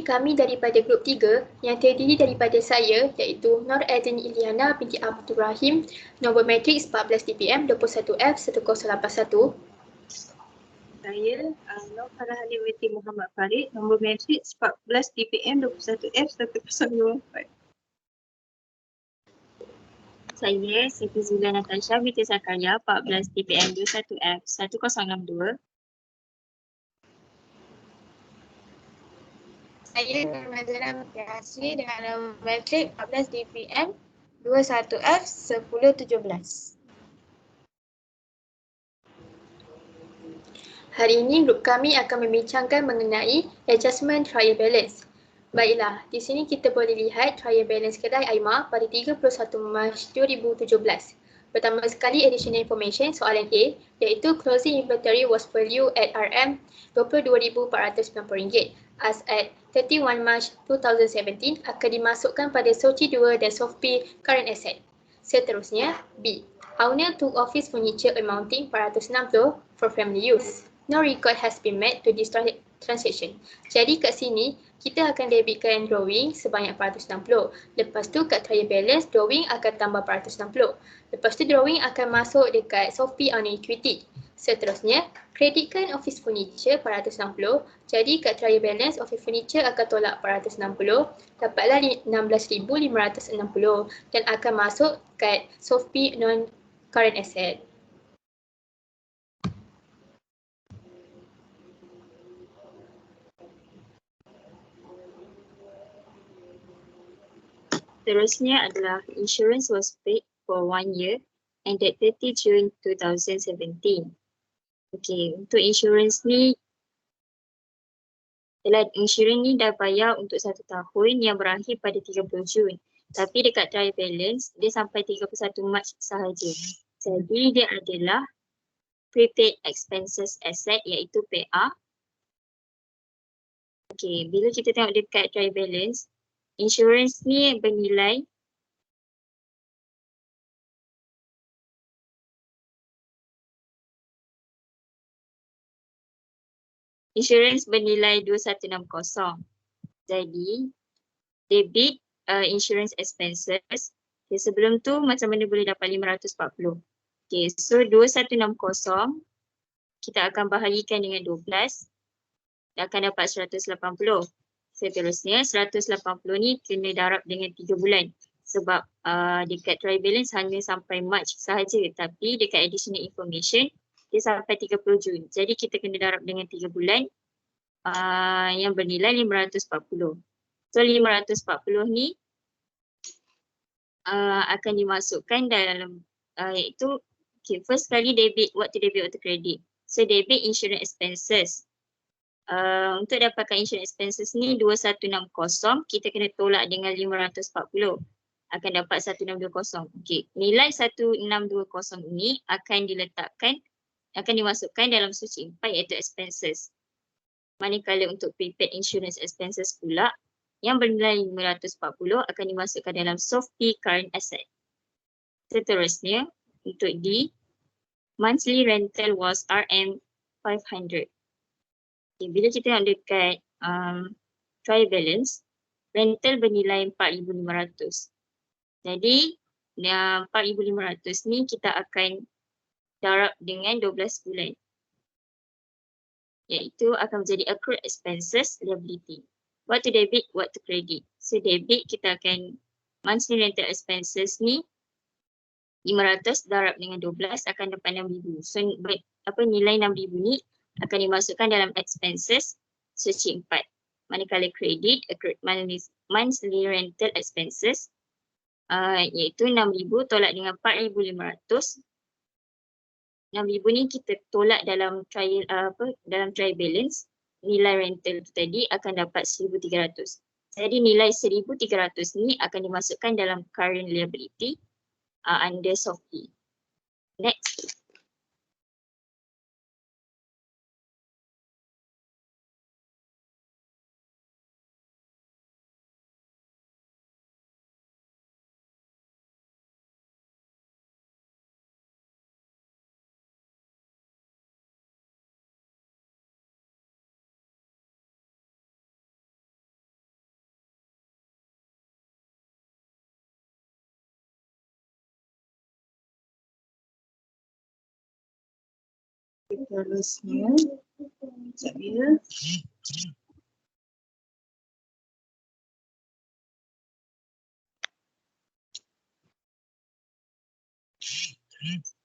kami daripada grup 3 yang terdiri daripada saya iaitu Nur Aidin Iliana binti Abdul Rahim, nombor matriks 14 DPM 21F 1081. Saya Nur Farah Halim binti Muhammad Farid, nombor matriks 14 DPM 21F 1024. Saya Siti Zulia Natasha binti Zakaria 14 DPM 21F 1062. Saya Nazara Mutiasri dengan nombor matrik 14 DPM 21F 1017. Hari ini grup kami akan membincangkan mengenai adjustment trial balance. Baiklah, di sini kita boleh lihat trial balance kedai Aimar pada 31 Mac 2017. Pertama sekali additional information soalan A iaitu closing inventory was valued at RM RM22,490 as at 31 March 2017 akan dimasukkan pada SOCI 2 dan SOFP current asset. Seterusnya B. Owner took office furniture amounting 460 for family use. No record has been made to this transaction. Jadi kat sini kita akan debitkan drawing sebanyak 460. Lepas tu kat trial balance drawing akan tambah 460. Lepas tu drawing akan masuk dekat SOFP on equity. Seterusnya kreditkan office furniture 460. Jadi kat trial balance office furniture akan tolak 460. Dapatlah 16,560 dan akan masuk kat SOFP non current asset. Seterusnya adalah insurance was paid for 1 year ended 30 June 2017. Okey, untuk insurance ni dah bayar untuk 1 tahun yang berakhir pada 30 Jun. Tapi dekat trial balance dia sampai 31 Mac sahaja. Jadi dia adalah prepaid expenses asset iaitu PA. Okey, bila kita tengok dekat trial balance, insurance ni bernilai insurance bernilai 2160. Jadi debit insurance expenses. Okay, sebelum tu macam mana boleh dapat 540? Okay, so 2160 kita akan baharikan dengan 12 dan akan dapat 180. Seterusnya 180 ni kena darab dengan 3 bulan sebab dekat trial balance hanya sampai March sahaja, tapi dekat additional information dia sampai 30 Jun. Jadi kita kena darab dengan 3 bulan yang bernilai 540. So 540 ni akan dimasukkan dalam iaitu okay, first kali debit waktu credit. So debit insurance expenses. Untuk dapatkan insurance expenses ni 2160 kita kena tolak dengan 540 akan dapat 1620. Okey, nilai 1620 ini akan dimasukkan dalam suci 4 iaitu expenses. Manakala untuk prepaid insurance expenses pula yang bernilai 540 akan dimasukkan dalam SOFP current asset. Seterusnya untuk D, monthly rental was RM 500. Okay, bila kita nak dekat trial balance, rental bernilai 4,500. Jadi 4,500 ni kita akan darab dengan 12 bulan. Iaitu akan menjadi accrued expenses liability. What to debit, what to credit. So debit kita akan monthly rental expenses ni 500 darab dengan 12 akan dapat 6,000. So nilai 6,000 ni akan dimasukkan dalam expenses suci 4. Manakala credit, accrued monthly rental expenses iaitu 6,000 tolak dengan 4,500. 6,000 ni kita tolak dalam trial balance. Nilai rental tu tadi akan dapat 1,300. Jadi nilai 1,300 ni akan dimasukkan dalam current liability under SOFP. Next. Seterusnya, sekejap ya.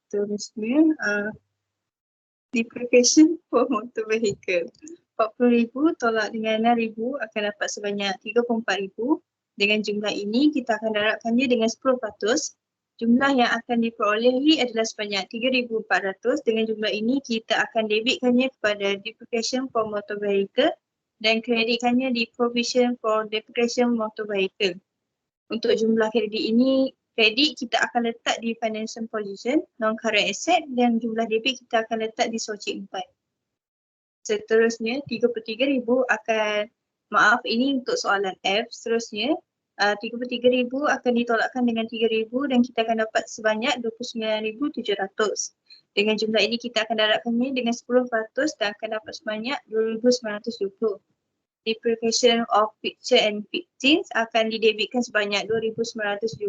Seterusnya, depreciation for motor vehicle. 40,000 tolak dengan 6,000 akan dapat sebanyak 34,000. Dengan jumlah ini kita akan darabkannya dengan 10%. Jumlah yang akan diperolehi adalah sebanyak 3,400. Dengan jumlah ini kita akan debitkannya kepada depreciation for motor vehicle dan kreditkannya di provision for depreciation motor vehicle. Untuk jumlah kredit ini, kredit kita akan letak di financial position, non-current asset dan jumlah debit kita akan letak di SOCI 4. Seterusnya 33,000 akan, maaf ini untuk soalan F. Seterusnya 33,000 akan ditolakkan dengan 3,000 dan kita akan dapat sebanyak 29,700. Dengan jumlah ini kita akan darabkannya dengan 10% dan akan dapat sebanyak 2,920. Depreciation of fixture and fittings akan didebitkan sebanyak 2,970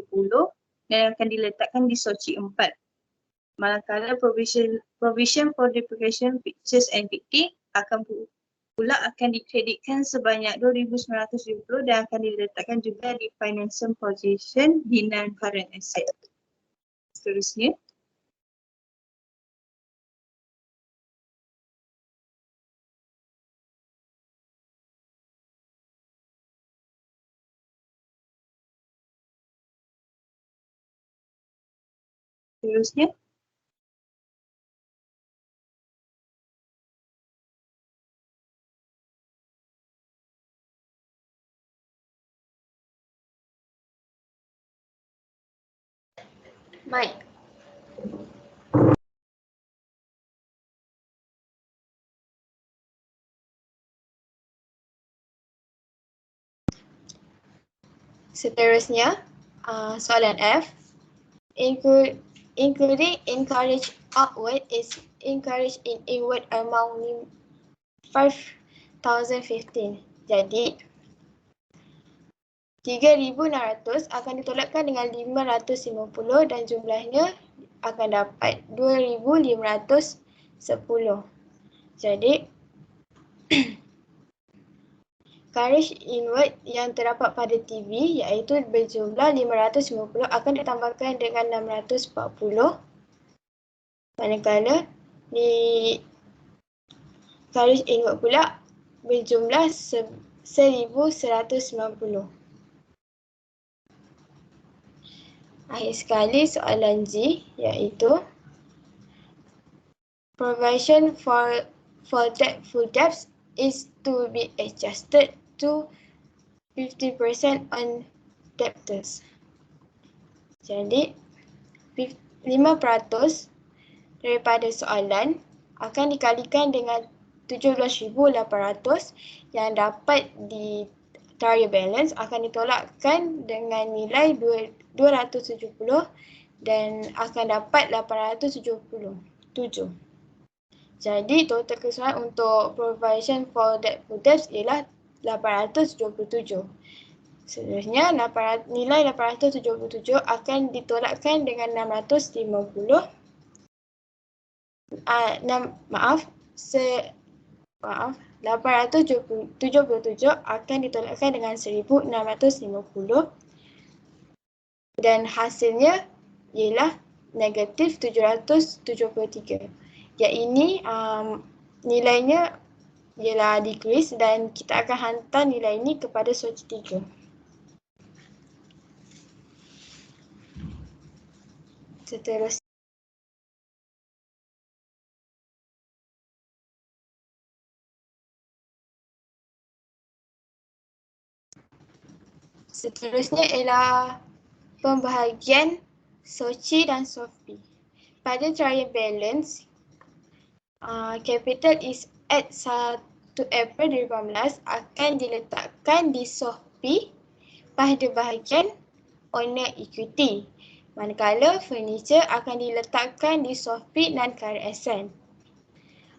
dan akan diletakkan di SOCI 4. Manakala provision for depreciation fixtures and fittings akan dikreditkan sebanyak 2,970 dan akan diletakkan juga di financial position di non-current asset. Seterusnya. Seterusnya. Mike. Seterusnya, soalan F. Including encourage outward is encouraged in inward amount 5,015. Jadi 3,600 akan ditolakkan dengan 550 dan jumlahnya akan dapat 2,510. Jadi carriage inward yang terdapat pada TV iaitu berjumlah 550 akan ditambahkan dengan 640. Manakala di carriage inward pula berjumlah 1,190. Akhir sekali soalan G iaitu provision for debtful debts is to be adjusted to 50% on debtors. Jadi 5% daripada soalan akan dikalikan dengan 17,800 yang dapat di trial balance akan ditolakkan dengan nilai 270 dan akan dapat 877. Jadi total keseluruhan untuk provision for debtful debts ialah 877. Seterusnya nilai 877 akan ditolakkan dengan 650. 877 akan ditolakkan dengan 1,650 dan hasilnya ialah negatif 773. Yang ini nilainya ialah decrease dan kita akan hantar nilai ini kepada SOCI 3. Seterusnya. Seterusnya ialah pembahagian SOCI dan SOFP. Pada trial balance, capital is at 1 April 2018 akan diletakkan di SOFP pada bahagian owner equity. Manakala furniture akan diletakkan di SOFP non-current asset.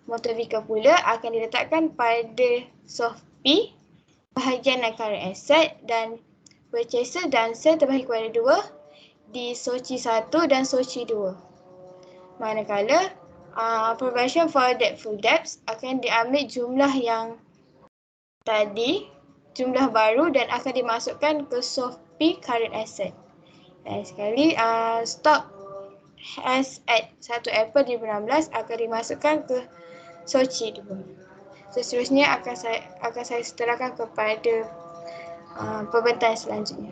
Motor vehicle pula akan diletakkan pada SOFP bahagian non-current asset dan purchaser dan sale terbahagi kepada 2 di SOCI 1 dan SOCI 2. Manakala Provision for debtful debts akan diambil jumlah yang tadi, jumlah baru dan akan dimasukkan ke SOFP current asset. Dan sekali, stock has at 1 April 2016 akan dimasukkan ke SOCI 2. Seterusnya akan saya seterahkan kepada pembentang selanjutnya.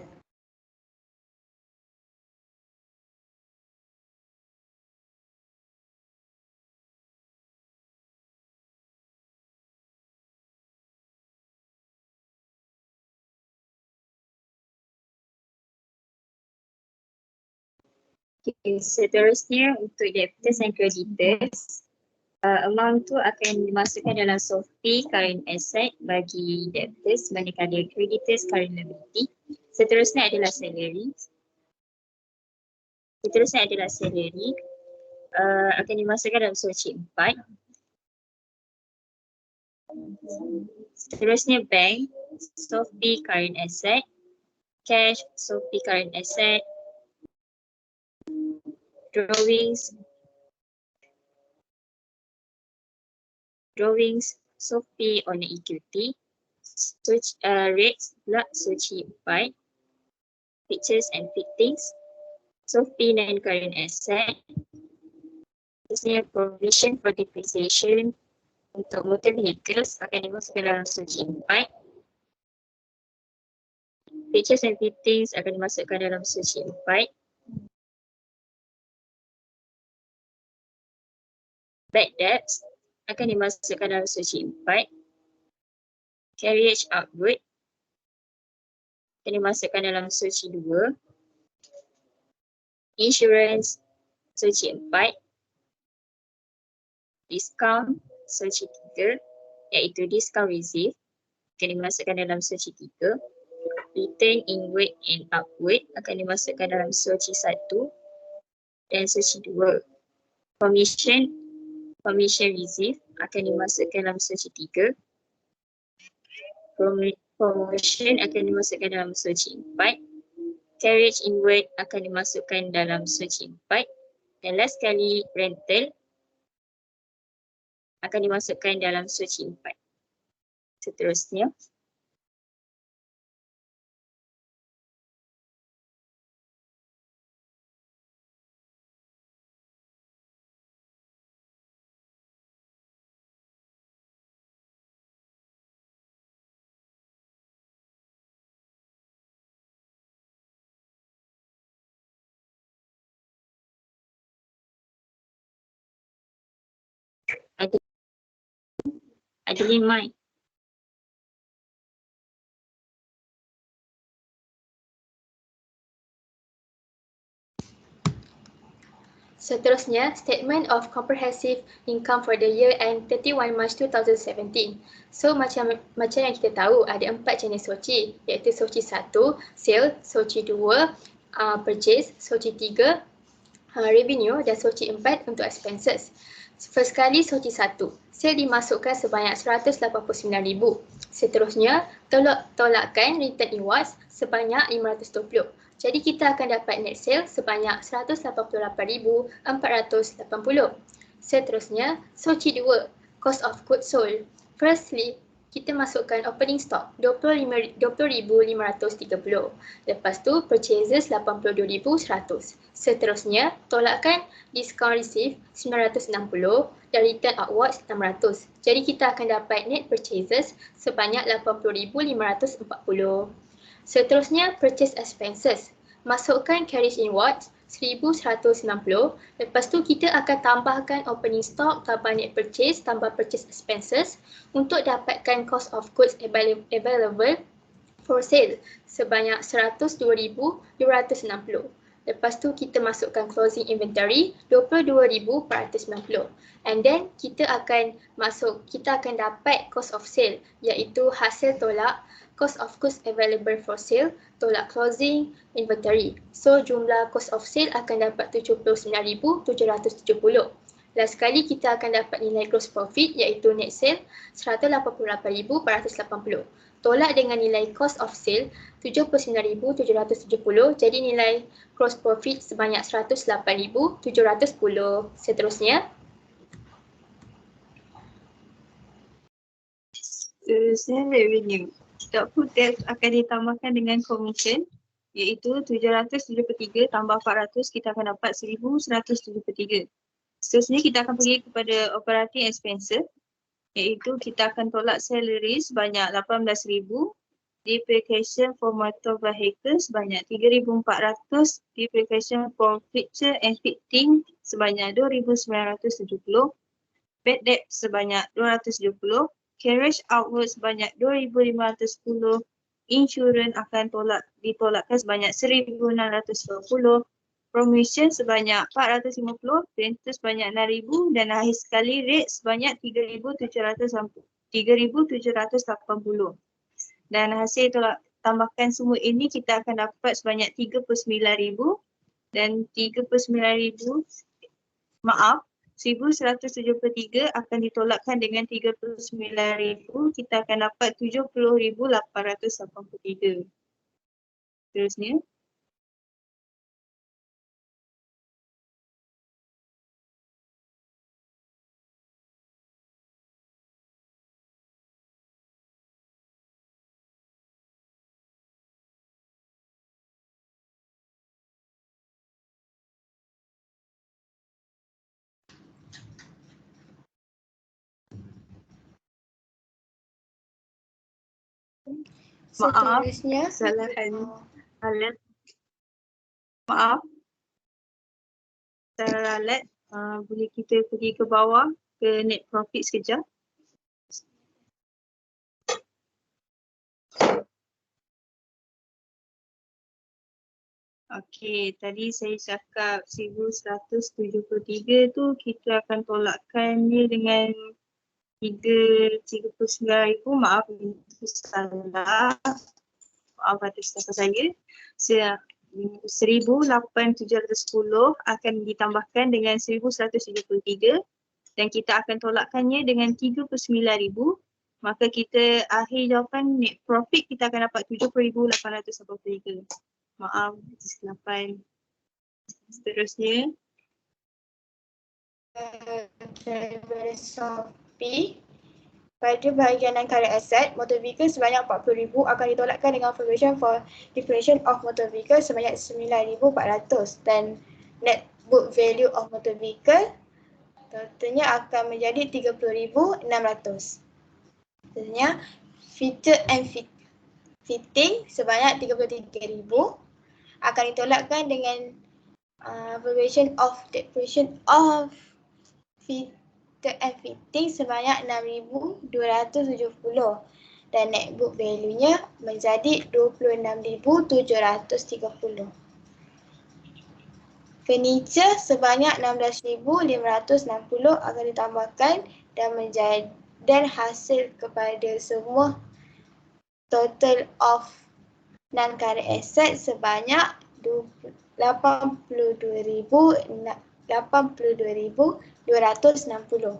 Okay, seterusnya untuk debtors and creditors, amount tu akan dimasukkan dalam SOFP current asset bagi debtors, manakala creditors current liability. Seterusnya adalah salary. Akan dimasukkan dalam SOCI 4. Seterusnya bank, SOFP current asset, cash, SOFP current asset, drawings, SOFP on equity, rates pula SOCI 4, pictures and fittings, SOFP non-current asset, seterusnya provision for depreciation untuk motor vehicles akan dimasukkan dalam SOCI 4, pictures and fittings akan dimasukkan dalam SOCI 4, bad debts akan dimasukkan dalam SOCI 4, carriage outward akan dimasukkan dalam SOCI 2, insurance SOCI 4, discount SOCI 3 iaitu discount receive akan dimasukkan dalam SOCI 3, return inward and upward akan dimasukkan dalam SOCI 1 dan SOCI 2, commission receive akan dimasukkan dalam SOCI 3, promotion akan dimasukkan dalam SOCI 4, carriage inward akan dimasukkan dalam SOCI 4 dan last sekali rental akan dimasukkan dalam SOCI 4. Seterusnya ada 5. Seterusnya, Statement of Comprehensive Income for the year end 31 March 2017. So, macam yang kita tahu, ada 4 jenis SOCI, iaitu SOCI 1, Sale, SOCI 2, Purchase, SOCI 3, Revenue dan SOCI 4 untuk Expenses. First kali SOCI 1, Sale dimasukkan sebanyak 189,000. Seterusnya, tolakan Return Inwards sebanyak 520. Jadi kita akan dapat net sale sebanyak 188,480. Seterusnya, SOCI 2, Cost of Goods Sold. Firstly, kita masukkan opening stock 20,530. Lepas tu purchases 82,100. Seterusnya, tolakan discount receive 960 dan return outwards 600. Jadi kita akan dapat net purchases sebanyak 80,540. Seterusnya, purchase expenses. Masukkan carriage inwards 1,190. Lepas tu kita akan tambahkan opening stock tambah net purchase tambah purchase expenses untuk dapatkan cost of goods available for sale sebanyak 102,260. Lepas tu kita masukkan closing inventory 22,490. And then kita akan dapat cost of sale iaitu hasil tolak cost of goods available for sale tolak closing inventory. So jumlah cost of sale akan dapat 79,770. Last sekali kita akan dapat nilai gross profit iaitu net sale 188,480. Tolak dengan nilai cost of sale 79,770. Jadi nilai gross profit sebanyak 108,710. Seterusnya, Seterusnya revenue. Doubtful debts akan ditambahkan dengan commission iaitu 773 tambah 400 kita akan dapat 1173. Seterusnya kita akan pergi kepada operating expenses iaitu kita akan tolak salary sebanyak 18,000, depreciation for motor vehicle sebanyak 3,400, depreciation for fixture and fitting sebanyak 2,970, bad debt sebanyak 270, carriage outward sebanyak 2,510, insurans akan ditolakkan sebanyak 1,620, promotion sebanyak 450, rental sebanyak 6,000 dan akhir sekali rate sebanyak 3,780. Dan hasil tambahkan semua ini kita akan dapat sebanyak 39,000 dan 39,000 1173 akan ditolakkan dengan 39,000 kita akan dapat 70,883. Seterusnya. Maaf, Seterusnya, kesalahan alat. Maaf. Salah alat. Boleh kita pergi ke bawah ke net profit sekejap. Okey, tadi saya cakap 1173 tu kita akan tolakkan dia dengan 39,000. Maaf, itu salah. Maaf atas kata saya. 1,810 akan ditambahkan dengan 1,173 dan kita akan tolakkannya dengan 39,000. Maka kita akhir jawapan net profit kita akan dapat 70,883. Maaf, kesilapan. Seterusnya. daripada Shopee, pada bahagian non-current asset, motor vehicle sebanyak 40,000 akan ditolakkan dengan provision for depreciation of motor vehicle sebanyak 9,400 dan net book value of motor vehicle totalnya akan menjadi 30,600. Seterusnya, feature and fitting sebanyak 33,000 akan ditolakkan dengan provision of depreciation of feature and fitting sebanyak 6,270 dan net book value-nya menjadi 26,730. Furniture sebanyak 16,560 akan ditambahkan dan hasil kepada semua total of non-current asset sebanyak 82,260.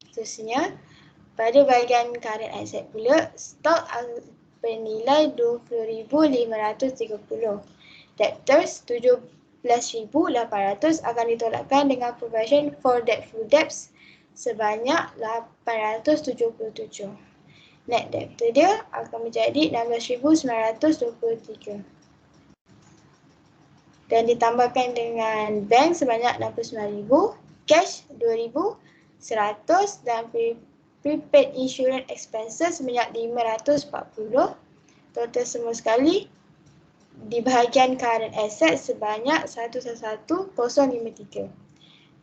Seterusnya, pada bahagian current asset pula, stok bernilai 20,530. Debtors 17,800 akan ditolakkan dengan provision for doubtful debts sebanyak 877. Net debtor dia akan menjadi 16,923. Dan ditambahkan dengan bank sebanyak 69,000, cash 2,100 dan prepaid insurance expenses sebanyak 540. Total semua sekali di bahagian current asset sebanyak 111,053.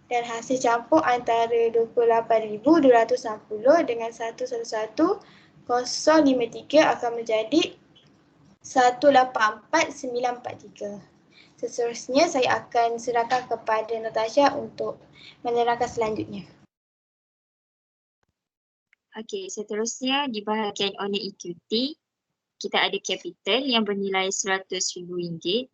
Dan hasil campur antara 28,260 dengan 111,053 akan menjadi 184,943. Seterusnya saya akan serahkan kepada Natasha untuk menerangkan selanjutnya. Okey, seterusnya di bahagian owner equity, kita ada capital yang bernilai RM100,000.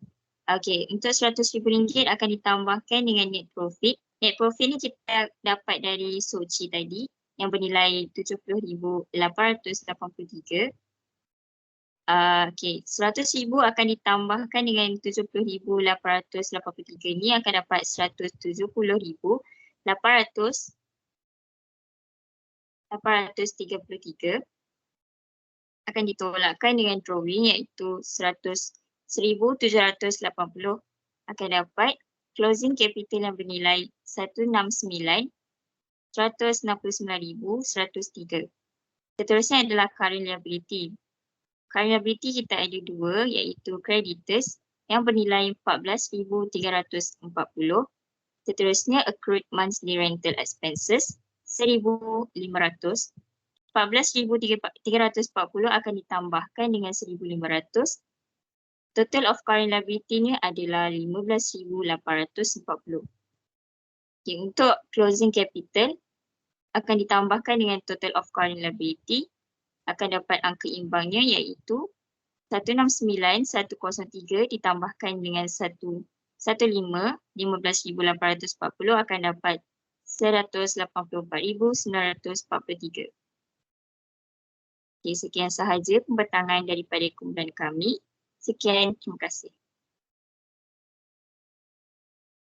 Okey, untuk RM100,000 akan ditambahkan dengan net profit. Net profit ni kita dapat dari Soci tadi yang bernilai 70,883. Okey, RM100,000 akan ditambahkan dengan 70,883 ni akan dapat 170,800. 833 akan ditolakkan dengan drawing iaitu 100,780 akan dapat closing capital yang bernilai 169,103. Seterusnya adalah current liability. Current liability kita ada dua iaitu creditors yang bernilai 14,340. Seterusnya accrued monthly rental expenses 1,500. 14,340 akan ditambahkan dengan 1,500. Total of current liability ni adalah 15,840. Okay, untuk closing capital akan ditambahkan dengan total of current liability, akan dapat angka imbangnya iaitu 169,103 ditambahkan dengan 15,840 akan dapat 184,943. Okay, sekian sahaja pembentangan daripada kumpulan kami. Sekian, terima kasih.